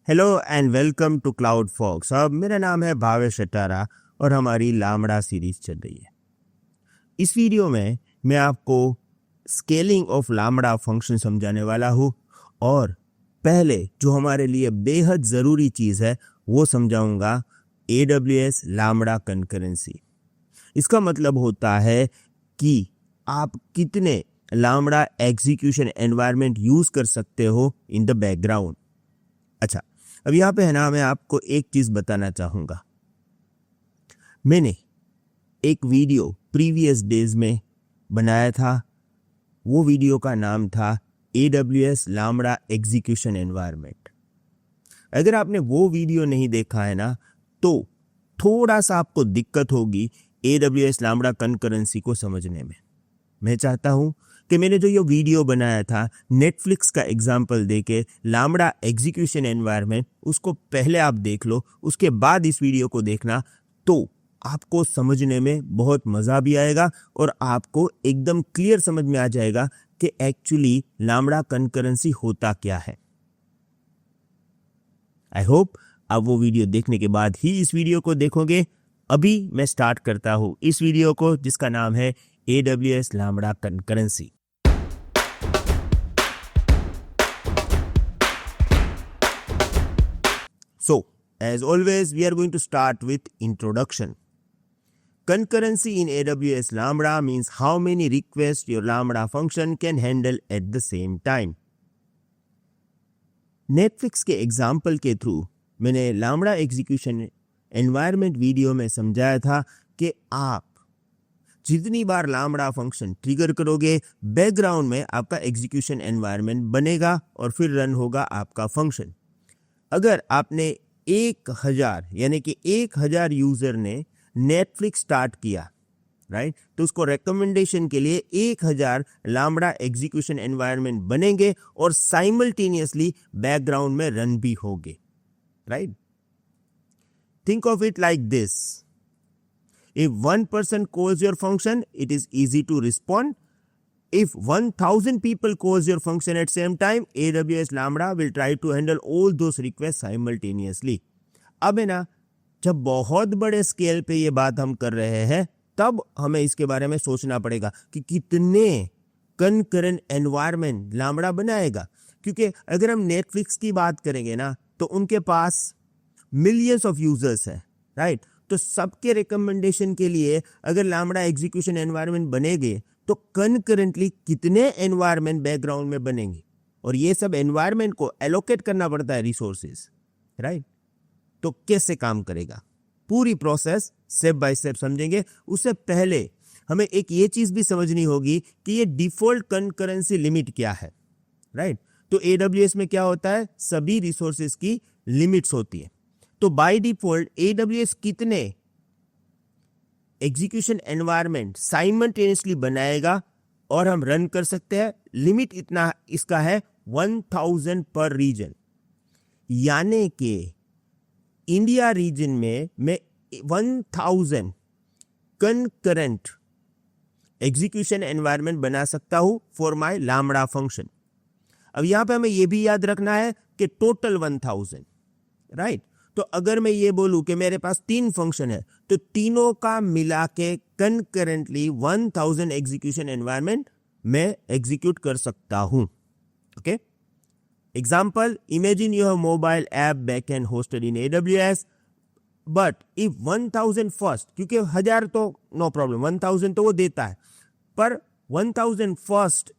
Hello and welcome to cloud fox. अब मेरा नाम है भावेश अटारा और हमारी लामड़ा सीरीज चल रही है। इस वीडियो में मैं आपको स्केलिंग ऑफ लामड़ा फंक्शन समझाने वाला हूँ और पहले जो हमारे लिए बेहद ज़रूरी चीज़ है वो समझाऊंगा, AWS लामड़ा कंकरेंसी। इसका मतलब होता है कि आप कितने लामड़ा एग्जीक्यूशन एनवायरनमेंट यूज़ कर सकते हो इन द बैकग्राउंड। अच्छा, अब यहाँ पे है ना, मैं आपको एक चीज़ बताना चाहूँगा। मैंने एक वीडियो प्रीवियस डेज में बनाया था, वो वीडियो का नाम था AWS लामड़ा एग्जीक्यूशन एनवायरनमेंट। अगर आपने वो वीडियो नहीं देखा है ना, तो थोड़ा सा आपको दिक्कत होगी AWS लामड़ा कंकरेंसी को समझने में। मैं चाहता हूँ कि मैंने जो ये वीडियो बनाया था नेटफ्लिक्स का एग्जाम्पल देके लामड़ा एग्जीक्यूशन एनवायरनमेंट, उसको पहले आप देख लो, उसके बाद इस वीडियो को देखना, तो आपको समझने में बहुत मज़ा भी आएगा और आपको एकदम क्लियर समझ में आ जाएगा कि एक्चुअली लामड़ा कंकरेंसी होता क्या है। आई होप आप वो वीडियो देखने के बाद ही इस वीडियो को देखोगे। अभी मैं स्टार्ट करता हूँ इस वीडियो को, जिसका नाम है AWS lambda concurrency. So, as always, we are going to start with introduction. Concurrency in AWS Lambda means how many requests your Lambda function can handle at the same time. Netflix के example के through मैंने lambda execution environment video में समझाया था कि आप जितनी बार lambda function trigger करोगे, बैकग्राउंड में आपका एग्जीक्यूशन एनवायरनमेंट बनेगा और फिर रन होगा आपका फंक्शन। अगर आपने 1000 यानी कि 1000 यूजर ने नेटफ्लिक्स स्टार्ट किया, राइट, तो उसको रिकमेंडेशन के लिए 1000 लामड़ा एग्जीक्यूशन एनवायरनमेंट बनेंगे और साइमल्टेनियसली बैकग्राउंड में रन भी होंगे, right. Think of it like this, if one person calls your function, it is easy to respond. If 1000 people calls your function at same time, AWS Lambda will try to handle all those requests simultaneously. अब है ना, जब बहुत बड़े scale पे ये बात हम कर रहे हैं, तब हमें इसके बारे में सोचना पड़ेगा कि कितने कंकरेंट एनवायरनमेंट लामड़ा बनाएगा। क्योंकि अगर हम नेटफ्लिक्स की बात करेंगे ना, तो उनके पास मिलियंस ऑफ यूजर्स हैं, राइट। तो सबके रिकमेंडेशन के लिए अगर लामड़ा एग्जीक्यूशन एनवायरनमेंट बनेंगे तो कनकरेंटली कितने एनवायरनमेंट बैकग्राउंड में बनेंगे, और ये सब एनवायरनमेंट को एलोकेट करना पड़ता है रिसोर्सेज, राइट। तो कैसे काम करेगा, पूरी प्रोसेस स्टेप बाय स्टेप समझेंगे। उससे पहले हमें एक ये चीज भी समझनी होगी कि ये डिफॉल्ट कंकरेंसी लिमिट क्या है, राइट। तो AWS में क्या होता है, सभी रिसोर्सेज की लिमिट्स होती है। तो बाय डिफॉल्ट AWS कितने एग्जीक्यूशन एनवायरनमेंट साइमल्टेनियसली बनाएगा और हम रन कर सकते हैं, लिमिट इतना इसका है 1000 पर रीजन। यानी कि इंडिया रीजन में मैं 1000 कंकरेंट एग्जीक्यूशन एनवायरनमेंट बना सकता हूं फॉर माय लामड़ा फंक्शन। अब यहां पे हमें यह भी याद रखना है कि टोटल 1000, राइट। तो अगर मैं ये बोलूं कि मेरे पास 3 फंक्शन है, तो तीनों का मिला के कंकरेंटली 1000 एग्जीक्यूशन एनवायरनमेंट मैं एग्जीक्यूट कर सकता हूं। Okay, example, imagine you have mobile app backend hosted in AWS, but if 1000 first, क्योंकि 1000 तो नो प्रॉब्लम, 1000 तो वो देता है, पर 1000 first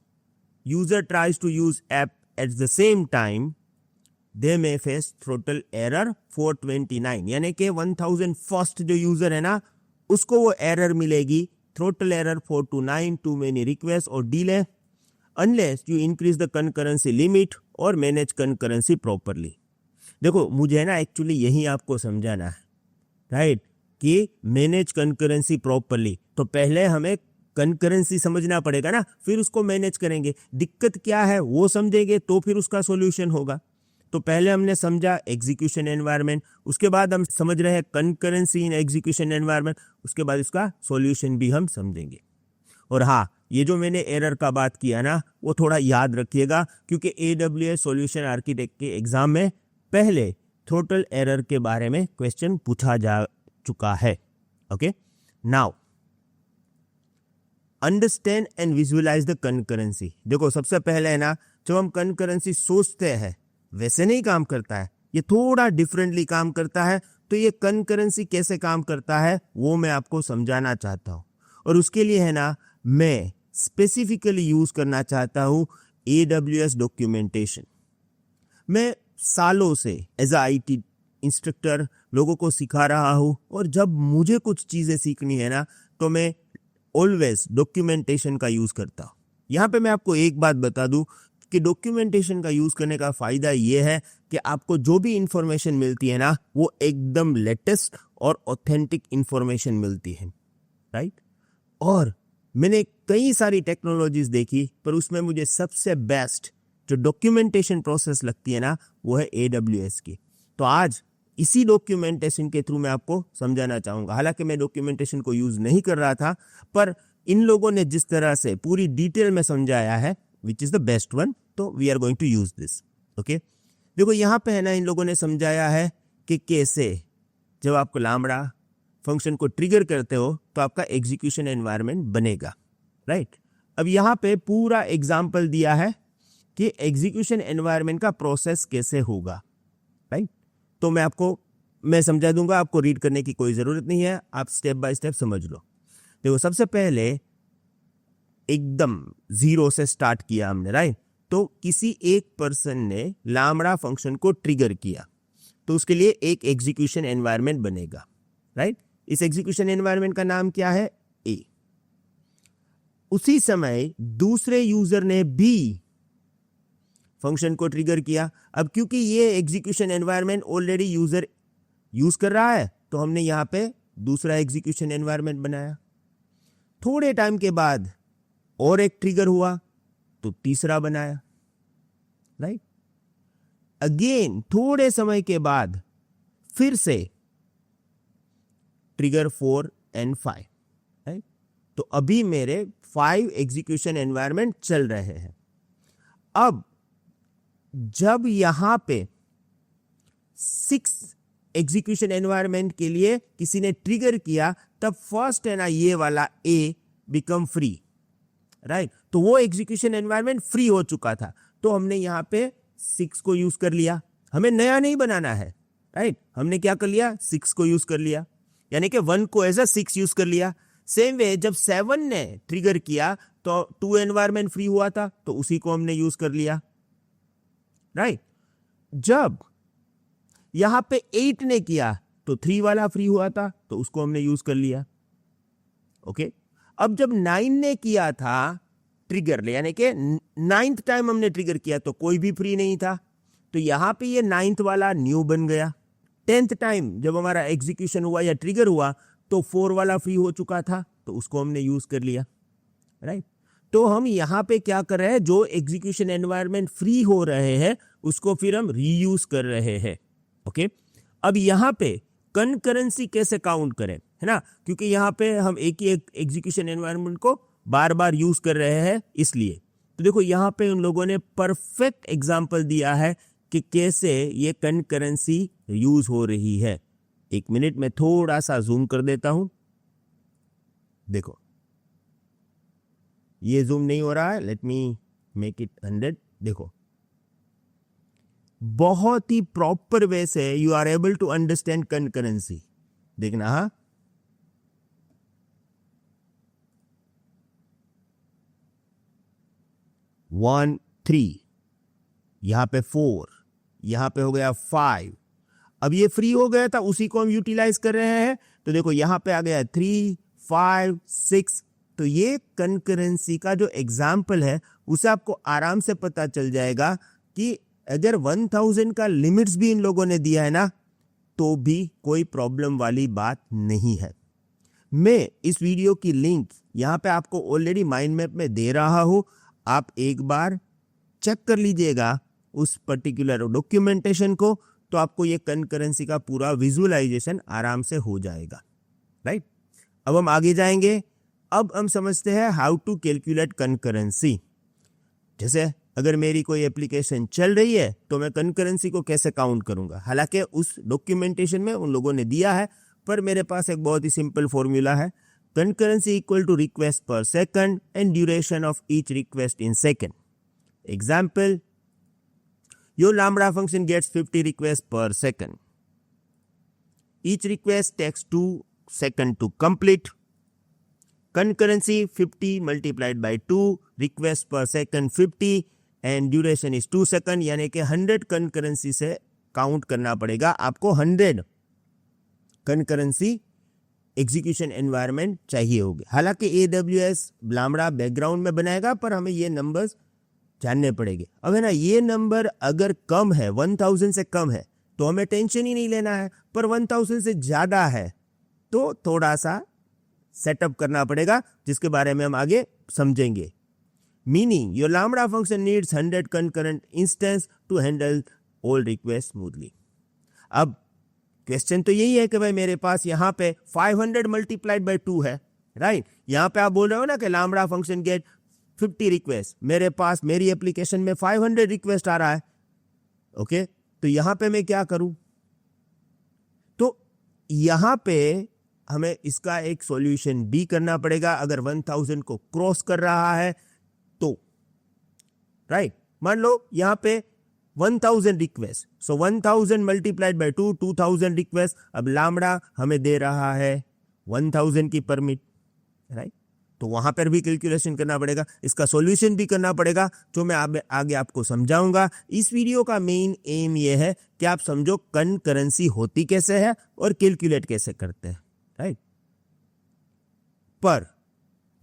user tries to use app at the same time, they may face throttle error 429। यानी कि 1000 first जो यूजर है ना, उसको वो एरर मिलेगी, throttle error 429, too many requests और delay, unless you increase the concurrency limit और manage concurrency properly। देखो, मुझे है ना एक्चुअली यही आपको समझाना है, राइट, कि मैनेज कंकरेंसी प्रॉपरली। तो पहले हमें कंकरेंसी समझना पड़ेगा ना, फिर उसको मैनेज करेंगे। दिक्कत क्या है वो समझेंगे तो फिर उसका सॉल्यूशन होगा। तो पहले हमने समझा एग्जीक्यूशन एनवायरनमेंट, उसके बाद हम समझ रहे हैं कंकरेंसी इन एग्जीक्यूशन एनवायरनमेंट, उसके बाद इसका सॉल्यूशन भी हम समझेंगे। और हाँ, ये जो मैंने एरर का बात किया ना, वो थोड़ा याद रखिएगा, क्योंकि AWS सॉल्यूशन आर्किटेक्ट के एग्जाम में पहले थ्रोटल एरर के बारे में क्वेश्चन पूछा जा चुका है। Okay, now understand and visualise the concurrency. देखो सबसे पहले है ना, जब हम कनकरेंसी सोचते हैं वैसे नहीं काम करता है, ये थोड़ा डिफरेंटली काम करता है। तो ये कनकरेंसी कैसे काम करता है वो मैं आपको समझाना चाहता हूँ, और उसके लिए है ना मैं स्पेसिफिकली यूज करना चाहता हूँ AWS डॉक्यूमेंटेशन। मैं सालों से एज अ IT इंस्ट्रक्टर लोगों को सिखा रहा हूँ, और जब मुझे कुछ चीज़ें सीखनी है ना तो मैं ऑलवेज डॉक्यूमेंटेशन का यूज़ करता हूँ। यहाँ पे मैं आपको एक बात बता दूँ कि डॉक्यूमेंटेशन का यूज़ करने का फ़ायदा ये है कि आपको जो भी इंफॉर्मेशन मिलती है ना वो एकदम लेटेस्ट और ऑथेंटिक इंफॉर्मेशन मिलती है, राइट। और मैंने कई सारी टेक्नोलॉजीज देखी, पर उसमें मुझे सबसे बेस्ट जो डॉक्यूमेंटेशन प्रोसेस लगती है ना वो है AWS की। तो आज इसी डॉक्यूमेंटेशन के थ्रू मैं आपको समझाना चाहूँगा। हालांकि मैं डॉक्यूमेंटेशन को यूज़ नहीं कर रहा था, पर इन लोगों ने जिस तरह से पूरी डिटेल में समझाया है which is the best one, तो we are going to use this. Okay, देखो यहाँ पे है ना इन लोगों ने समझाया है कि कैसे जब आपको लामड़ा फंक्शन को ट्रिगर करते हो तो आपका एग्जीक्यूशन एनवायरनमेंट बनेगा, राइट। अब यहाँ पे पूरा एग्जाम्पल दिया है कि एग्जीक्यूशन एनवायरनमेंट का प्रोसेस कैसे होगा, राइट। तो मैं समझा दूंगा, आपको रीड करने की कोई ज़रूरत नहीं है, आप स्टेप बाय स्टेप समझ लो। देखो सबसे पहले एकदम जीरो से स्टार्ट किया हमने, राइट। तो किसी एक पर्सन ने लामड़ा फंक्शन को ट्रिगर किया तो उसके लिए एक एग्जीक्यूशन एनवायरनमेंट बनेगा, राइट। इस एग्जीक्यूशन एनवायरनमेंट का नाम क्या है? A। उसी समय दूसरे यूजर ने भी फंक्शन को ट्रिगर किया। अब क्योंकि ये execution environment already user use कर रहा है तो हमने यहां पे दूसरा एग्जीक्यूशन एनवायरनमेंट बनाया। थोड़े टाइम के बाद और एक ट्रिगर हुआ तो तीसरा बनाया, राइट। अगेन थोड़े समय के बाद फिर से ट्रिगर 4 and 5, राइट। तो अभी मेरे 5 एग्जीक्यूशन एनवायरनमेंट चल रहे हैं। अब जब यहां पे 6 एग्जीक्यूशन एनवायरनमेंट के लिए किसी ने ट्रिगर किया तब फर्स्ट है ना ये वाला A बिकम फ्री, राइट। तो वो एग्जीक्यूशन एनवायरनमेंट फ्री हो चुका था, तो हमने यहां पे 6 को यूज कर लिया। हमें नया नहीं बनाना है, राइट। हमने क्या कर लिया? 6 को यूज कर लिया, यानी कि 1 को एज अ 6 यूज कर लिया। सेम वे जब 7 ने ट्रिगर किया तो 2 एनवायरनमेंट फ्री हुआ था तो उसी को हमने यूज कर लिया, राइट। जब यहां पे 8 ने किया तो 3 वाला फ्री हुआ था तो उसको हमने यूज कर लिया, ओके। अब जब 9 ने किया था ट्रिगर, यानी कि 9th टाइम हमने ट्रिगर किया तो कोई भी फ्री नहीं था, तो यहां पे ये 9th वाला न्यू बन गया। 10th टाइम जब हमारा एग्जीक्यूशन हुआ या ट्रिगर हुआ तो 4 वाला फ्री हो चुका था तो उसको हमने यूज कर लिया, राइट। तो हम यहां पे क्या कर रहे हैं? जो एग्जीक्यूशन एनवायरनमेंट फ्री हो रहे हैं उसको फिर हम रीयूज कर रहे हैं, ओके। अब यहां पे कनकरेंसी कैसे काउंट करें, है ना, क्योंकि यहां पे हम एक ही एग्जीक्यूशन एनवायरनमेंट को बार बार यूज कर रहे हैं इसलिए। तो देखो यहां पे उन लोगों ने परफेक्ट एग्जांपल दिया है कि कैसे ये कनकरेंसी यूज हो रही है। एक मिनट में थोड़ा सा जूम कर देता हूं। देखो ये जूम नहीं हो रहा है, लेट मी मेक इट 100। देखो बहुत ही प्रॉपर वे से you are able to understand concurrency. देखना, हाँ, वन 3, यहां पे 4, यहां पे हो गया 5। अब ये फ्री हो गया था, उसी को हम यूटिलाइज कर रहे हैं। तो देखो यहां पे आ गया 3, 5, 6। तो ये कनकरेंसी का जो एग्जाम्पल है उसे आपको आराम से पता चल जाएगा कि अगर 1000 का लिमिट्स भी इन लोगों ने दिया है ना तो भी कोई प्रॉब्लम वाली बात नहीं है। मैं इस वीडियो की लिंक यहां पे आपको ऑलरेडी माइंड मैप में दे रहा हूं, आप एक बार चेक कर लीजिएगा उस पर्टिकुलर डॉक्यूमेंटेशन को, तो आपको ये कनकरेंसी का पूरा विजुअलाइजेशन आराम से हो जाएगा, राइट। अब हम आगे जाएंगे। अब हम समझते हैं हाउ टू कैलकुलेट कनकरेंसी। जैसे अगर मेरी कोई एप्लीकेशन चल रही है तो मैं कंकरेंसी को कैसे काउंट करूंगा। हालांकि उस डॉक्यूमेंटेशन में उन लोगों ने दिया है, पर मेरे पास एक बहुत ही सिंपल फॉर्मूला है। कंकरेंसी इक्वल टू रिक्वेस्ट पर second and duration of each request in second. Example, your Lambda function gets 50 requests per second. Each request takes 2 seconds to complete. Concurrency 50 multiplied by 2, requests per second 50 and duration is 2 seconds, यानी कि 100 concurrency से count करना पड़ेगा आपको। 100 concurrency execution environment चाहिए होगी। हालांकि AWS Lambda background में बनाएगा, पर हमें ये नंबर्स जानने पड़ेंगे। अब है ना, ये नंबर अगर कम है, 1000 से कम है, तो हमें टेंशन ही नहीं लेना है, पर 1000 से ज़्यादा है तो थोड़ा सा सेटअप करना पड़ेगा, जिसके बारे में हम आगे समझेंगे। Meaning your lambda function needs 100 concurrent instance to handle all request smoothly. अब क्वेश्चन तो यही है कि भाई मेरे पास यहाँ पे 500 मल्टीप्लाइड बाई 2 है, राइट। यहाँ पे आप बोल रहे हो ना कि लैम्ब्डा फंक्शन गेट 50 रिक्वेस्ट, मेरे पास मेरी एप्लीकेशन में 500 रिक्वेस्ट आ रहा है। ओके, तो यहां पे मैं क्या करूं? तो यहां पे हमें इसका एक सॉल्यूशन भी करना पड़ेगा। अगर 1000 को क्रॉस कर रहा है तो, राइट, मान लो यहां पे 1000 request, so 1000 multiplied by 2, 2000 request. अब लैम्ब्डा हमें दे रहा है 1000 की परमिट, राइट। तो वहां पर भी कैलकुलेशन करना पड़ेगा, इसका सॉल्यूशन भी करना पड़ेगा, जो मैं आगे आपको समझाऊंगा। इस वीडियो का मेन एम ये है कि आप समझो कंकरेंसी होती कैसे है और कैलकुलेट कैसे करते हैं, राइट। पर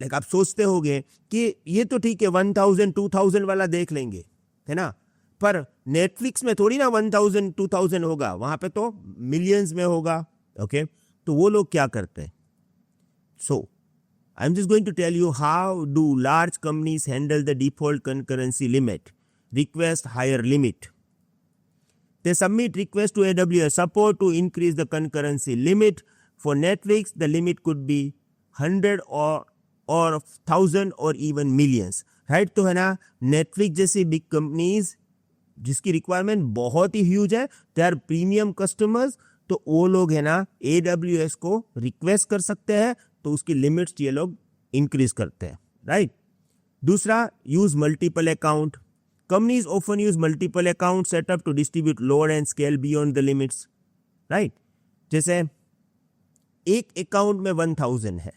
लाइक आप सोचते होंगे कि ये तो ठीक है, 1000 2000 वाला देख लेंगे, है ना, पर नेटफ्लिक्स में थोड़ी ना 1000 2000 होगा, वहां पे तो मिलियंस में होगा। ओके, तो वो लोग क्या करते हैं? सो I'm just going to tell you how do large companies handle the default concurrency limit, request higher limit. They submit request to AWS support to increase the concurrency limit. For Netflix, the limit could be 100 or 1000 or even millions. Right? तो है ना, Netflix जैसी big companies जिसकी requirement बहुत ही huge है, they are premium customers, तो वो लोग है ना AWS को रिक्वेस्ट कर सकते हैं, तो उसकी लिमिट्स ये लोग इंक्रीज करते हैं, राइट। दूसरा, use multiple account. Companies often use multiple account setup to distribute load and scale beyond the limits, right. जैसे एक अकाउंट में 1000 है,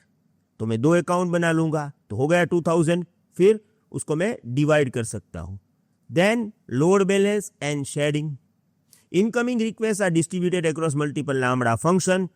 तो मैं 2 अकाउंट बना लूंगा, तो हो गया 2000, फिर उसको मैं डिवाइड कर सकता हूं। Then load balance and sharing. Incoming request are distributed across multiple lambda function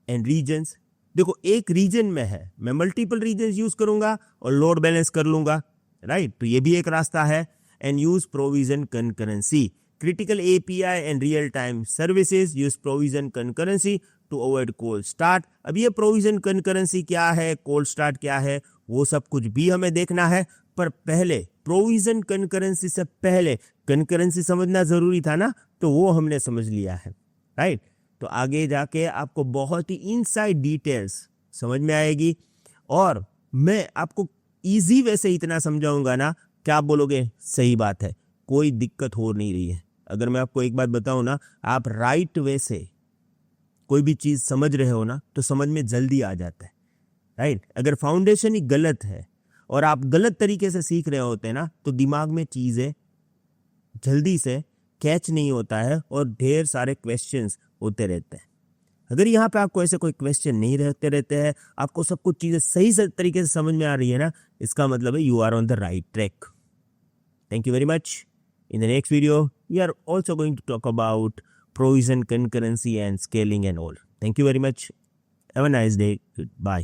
and regions. देखो, एक रीजन में है, मैं मल्टीपल रीजन यूज करूंगा और लोड बैलेंस कर लूंगा, राइट। तो ये भी एक रास्ता है। And use provision concurrency. Critical API and real time services use provision concurrency to avoid cold start. अब ये प्रोविजन कंकरेंसी क्या है, कोल्ड स्टार्ट क्या है, वो सब कुछ भी हमें देखना है। पर पहले प्रोविजन कंकरेंसी से पहले कंकरेंसी समझना जरूरी था ना, तो वो हमने समझ लिया है, राइट। तो आगे जाके आपको बहुत ही इनसाइड डिटेल्स समझ में आएगी, और मैं आपको इजी वे से इतना समझाऊंगा ना, क्या आप बोलोगे सही बात है, कोई दिक्कत हो नहीं रही है। अगर मैं आपको एक बात बताऊं ना, आप राइट वे से कोई भी चीज समझ रहे हो ना, तो समझ में जल्दी आ जाता है, राइट। अगर फाउंडेशन ही गलत है और आप गलत तरीके से सीख रहे होते हैं ना, तो दिमाग में चीजें जल्दी से कैच नहीं होता है और ढेर सारे क्वेश्चंस होते रहते हैं। अगर यहाँ पे आपको ऐसे कोई क्वेश्चन नहीं रहते हैं, आपको सब कुछ चीजें सही तरीके से समझ में आ रही है ना, इसका मतलब है you are on the right track. Thank you very much. In the next video, we are also going to talk about provision, concurrency and scaling and all. Thank you very much. Have a nice day. Goodbye.